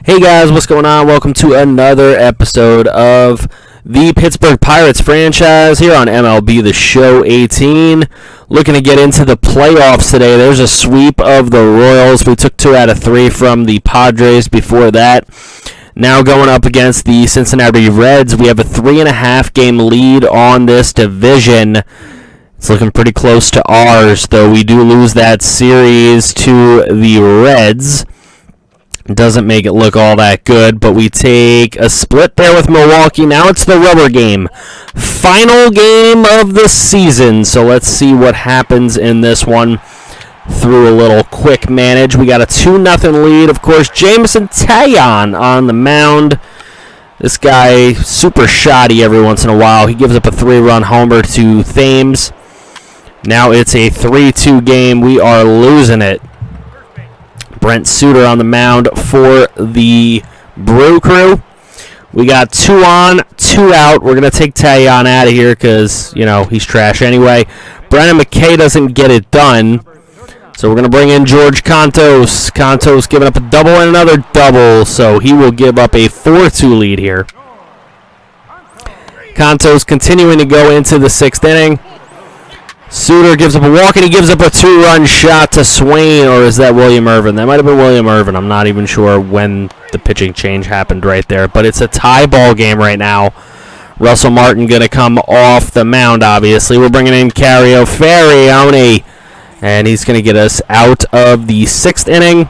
Hey guys, what's going on? Welcome to another episode of the Pittsburgh Pirates franchise here on MLB The Show 18. Looking to get into the playoffs today. There's a sweep of the Royals. We took 2 out of 3 from the Padres before that. Now going up against the Cincinnati Reds. We have a 3.5 game lead on this division. It's looking pretty close to ours, though we do lose that series to the Reds. Doesn't make it look all that good, but we take a split there with Milwaukee. Now it's the rubber game. Final game of the season, so let's see what happens in this one through a little quick manage. We got a 2-0 lead. Of course, Jameson Taillon on the mound. This guy, super shoddy every once in a while. He gives up a 3-run homer to Thames. Now it's a 3-2 game. We are losing it. Brent Suter on the mound for the Brew Crew. We got 2 on, 2 out. We're going to take Taillon out of here because, you know, he's trash anyway. Brennan McKay doesn't get it done. So we're going to bring in George Contos. Contos giving up a double and another double. So he will give up a 4-2 lead here. Contos continuing to go into the 6th inning. Suter gives up a walk, and he gives up a 2-run shot to Swain, or is that William Irvin? That might have been William Irvin. I'm not even sure when the pitching change happened right there, but it's a tie ball game right now. Russell Martin going to come off the mound, obviously. We're bringing in Cario Ferrione, and he's going to get us out of the 6th inning,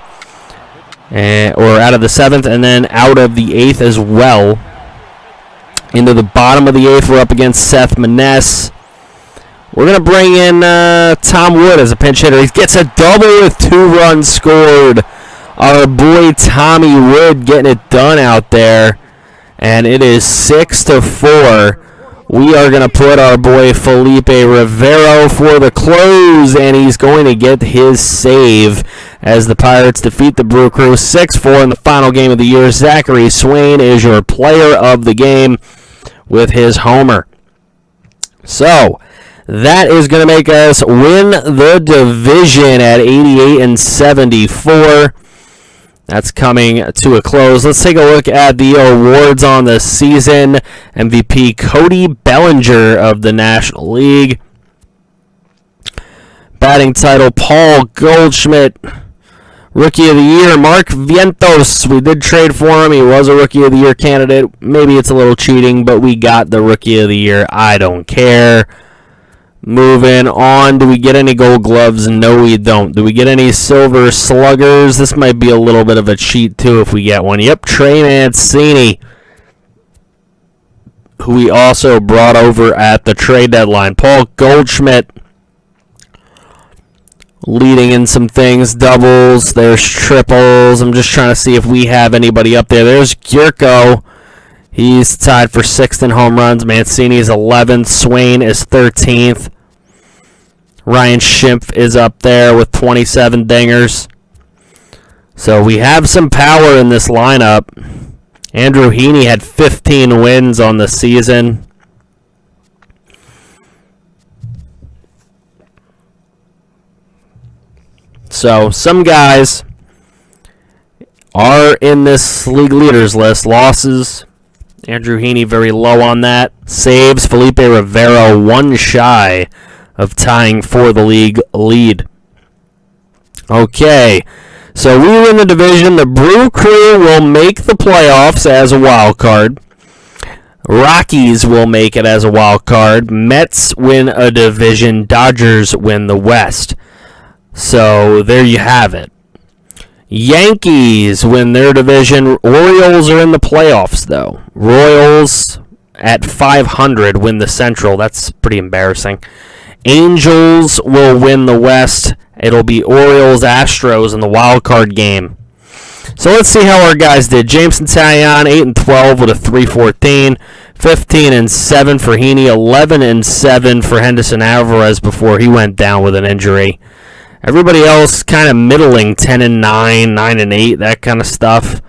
or out of the 7th, and then out of the 8th as well. Into the bottom of the 8th, we're up against Seth Maness. We're going to bring in Tom Wood as a pinch hitter. He gets a double with 2 runs scored. Our boy Tommy Wood getting it done out there. And it is 6-4. We are going to put our boy Felipe Rivero for the close. And he's going to get his save as the Pirates defeat the Brew Crew 6-4 in the final game of the year. Zachary Swain is your player of the game with his homer. So that is going to make us win the division at 88-74. That's coming to a close. Let's take a look at the awards on the season. MVP Cody Bellinger of the National League. Batting title Paul Goldschmidt. Rookie of the Year Mark Vientos. We did trade for him. He was a Rookie of the Year candidate. Maybe it's a little cheating, but we got the Rookie of the Year. I don't care. Moving on, do we get any gold gloves? No, we don't. Do we get any silver sluggers? This might be a little bit of a cheat, too, if we get one. Yep, Trey Mancini, who we also brought over at the trade deadline. Paul Goldschmidt leading in some things. Doubles, there's triples. I'm just trying to see if we have anybody up there. There's Gyurko. He's tied for 6th in home runs. Mancini's 11th. Swain is 13th. Ryan Schimpf is up there with 27 dingers. So we have some power in this lineup. Andrew Heaney had 15 wins on the season. So some guys are in this league leaders list. Losses, Andrew Heaney very low on that. Saves, Felipe Rivero 1 shy of tying for the league lead. Okay, so we win the division. The Brew Crew will make the playoffs as a wild card. Rockies will make it as a wild card. Mets win a division. Dodgers win the West. So there you have it. Yankees win their division. Orioles are in the playoffs, though. Royals at 500 win the Central. That's pretty embarrassing. Angels will win the West. It'll be Orioles, Astros in the wild card game. So let's see how our guys did. Jameson Taillon, 8-12 with a 3.14. 15-7 for Heaney. 11-7 for Henderson Alvarez before he went down with an injury. Everybody else kind of middling, 10-9, 9-8, that kind of stuff.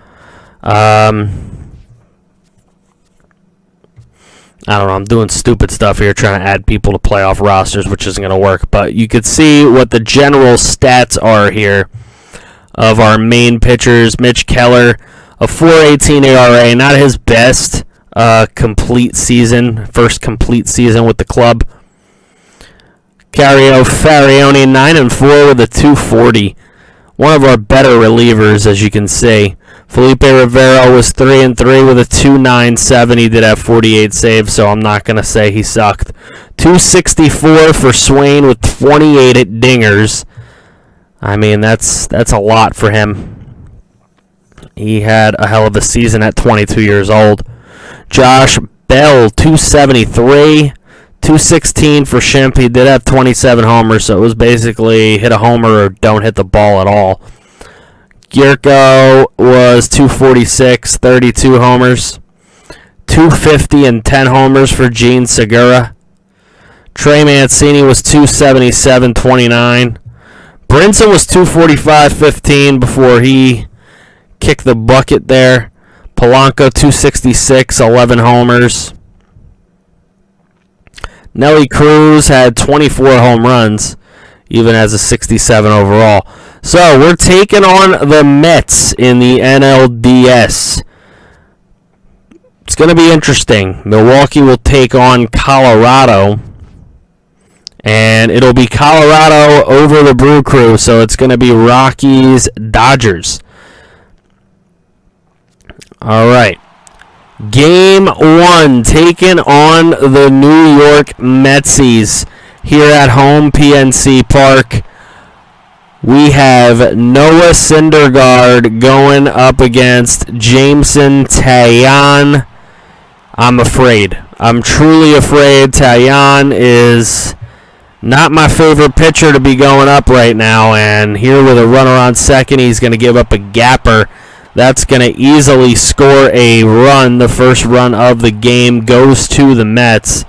I don't know, I'm doing stupid stuff here trying to add people to playoff rosters, which isn't going to work. But you could see what the general stats are here of our main pitchers. Mitch Keller, a 4.18 ERA. Not his best complete season, first complete season with the club. Cario Farioni 9-4 with a 2.40. One of our better relievers, as you can see. Felipe Rivero was 3-3 with a 2.97. He did have 48 saves, so I'm not going to say he sucked. 2.64 for Swain with 28 dingers. I mean, that's a lot for him. He had a hell of a season at 22 years old. Josh Bell, 2.73. 2.16 for Shimp. He did have 27 homers, so it was basically hit a homer or don't hit the ball at all. Gierko was 2.46, 32 homers. 2.50 and 10 homers for Gene Segura. Trey Mancini was 2.77, 29. Brinson was 2.45, 15 before he kicked the bucket there. Polanco 2.66, 11 homers. Nelly Cruz had 24 home runs, even as a 67 overall. So we're taking on the Mets in the NLDS. It's going to be interesting. Milwaukee will take on Colorado, and it'll be Colorado over the Brew Crew, so it's going to be Rockies-Dodgers. All right. Game 1, taking on the New York Metsies here at home, PNC Park. We have Noah Syndergaard going up against Jameson Taillon. I'm afraid. I'm truly afraid. Taillon is not my favorite pitcher to be going up right now, and here with a runner on second, he's going to give up a gapper. That's going to easily score a run. The first run of the game goes to the Mets.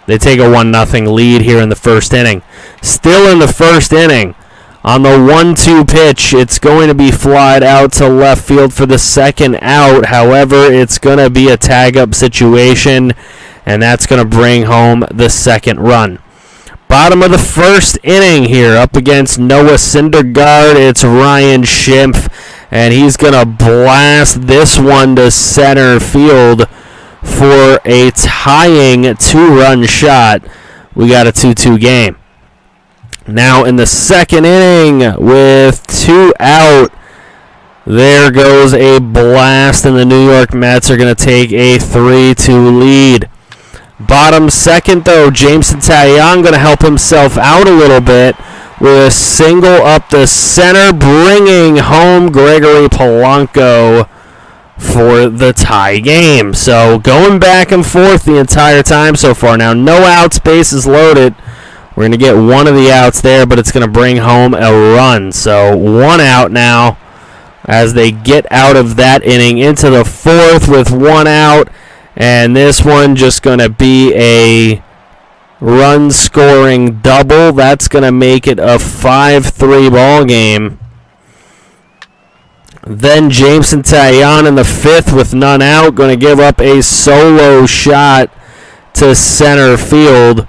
They take a 1-0 lead here in the first inning. Still in the first inning, on the 1-2 pitch, it's going to be flied out to left field for the second out. However, it's going to be a tag-up situation, and that's going to bring home the second run. Bottom of the first inning here, up against Noah Syndergaard, it's Ryan Schimpf. And he's going to blast this one to center field for a tying 2-run shot. We got a 2-2 game. Now in the second inning with 2 out, there goes a blast, and the New York Mets are going to take a 3-2 lead. Bottom second, though, Jameson Taillon going to help himself out a little bit with a single up the center, bringing home Gregory Polanco for the tie game. So going back and forth the entire time so far. Now no outs, bases loaded. We're going to get one of the outs there, but it's going to bring home a run. So 1 out now as they get out of that inning into the fourth with 1 out. And this one just going to be a run-scoring double. That's going to make it a 5-3 ball game. Then Jameson Taillon in the fifth with none out, going to give up a solo shot to center field.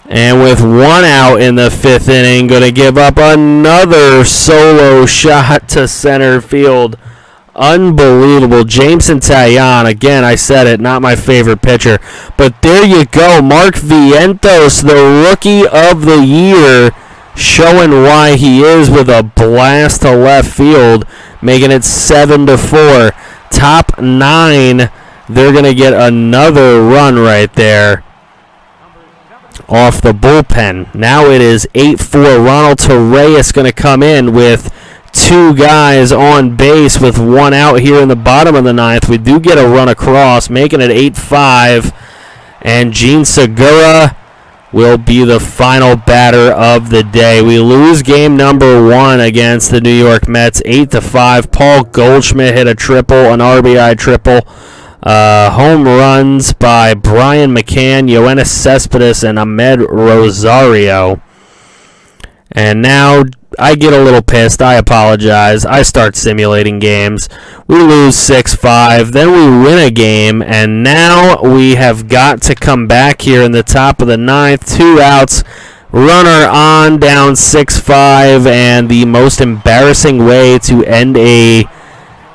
And with 1 out in the fifth inning, going to give up another solo shot to center field. Unbelievable. Jameson Taillon, again, I said it, not my favorite pitcher. But there you go. Mark Vientos, the Rookie of the Year, showing why he is with a blast to left field, making it 7-4. Top 9, they're going to get another run right there off the bullpen. Now it is 8-4. Ronald Torreyes going to come in with 2 guys on base with 1 out here in the bottom of the ninth. We do get a run across, making it 8-5. And Gene Segura will be the final batter of the day. We lose game number 1 against the New York Mets, 8-5. Paul Goldschmidt hit a triple, an RBI triple. Home runs by Brian McCann, Yoenis Cespedes, and Ahmed Rosario. And now I get a little pissed. I apologize. I start simulating games. We lose 6-5. Then we win a game. And now we have got to come back here in the top of the ninth. 2 outs. Runner on, down 6-5. And the most embarrassing way to end a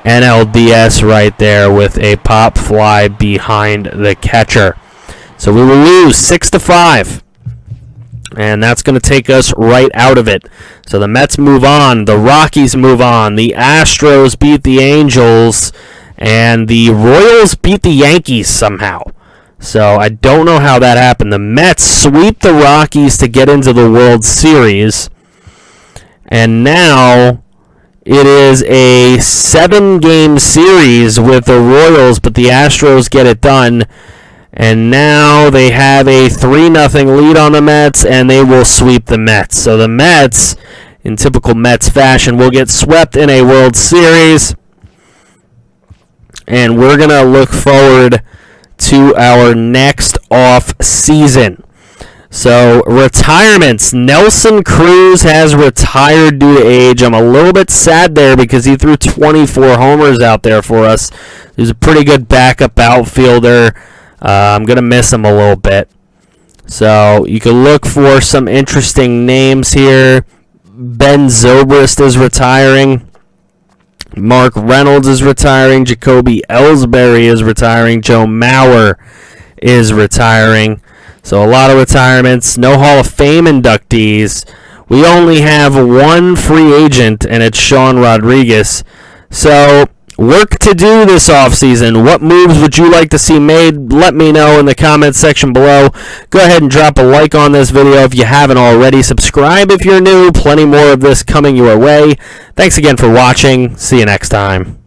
NLDS right there with a pop fly behind the catcher. So we will lose 6-5. And that's going to take us right out of it. So the Mets move on. The Rockies move on. The Astros beat the Angels. And the Royals beat the Yankees somehow. So I don't know how that happened. The Mets sweep the Rockies to get into the World Series. And now it is a 7-game series with the Royals, but the Astros get it done. And now they have a 3-0 lead on the Mets, and they will sweep the Mets. So the Mets, in typical Mets fashion, will get swept in a World Series. And we're going to look forward to our next off season. So, retirements. Nelson Cruz has retired due to age. I'm a little bit sad there because he threw 24 homers out there for us. He was a pretty good backup outfielder. I'm going to miss him a little bit. So, you can look for some interesting names here. Ben Zobrist is retiring. Mark Reynolds is retiring. Jacoby Ellsbury is retiring. Joe Mauer is retiring. So a lot of retirements. No Hall of Fame inductees. We only have one free agent, and it's Sean Rodriguez. So work to do this offseason. What moves would you like to see made? Let me know in the comments section below. Go ahead and drop a like on this video if you haven't already. Subscribe if you're new. Plenty more of this coming your way. Thanks again for watching. See you next time.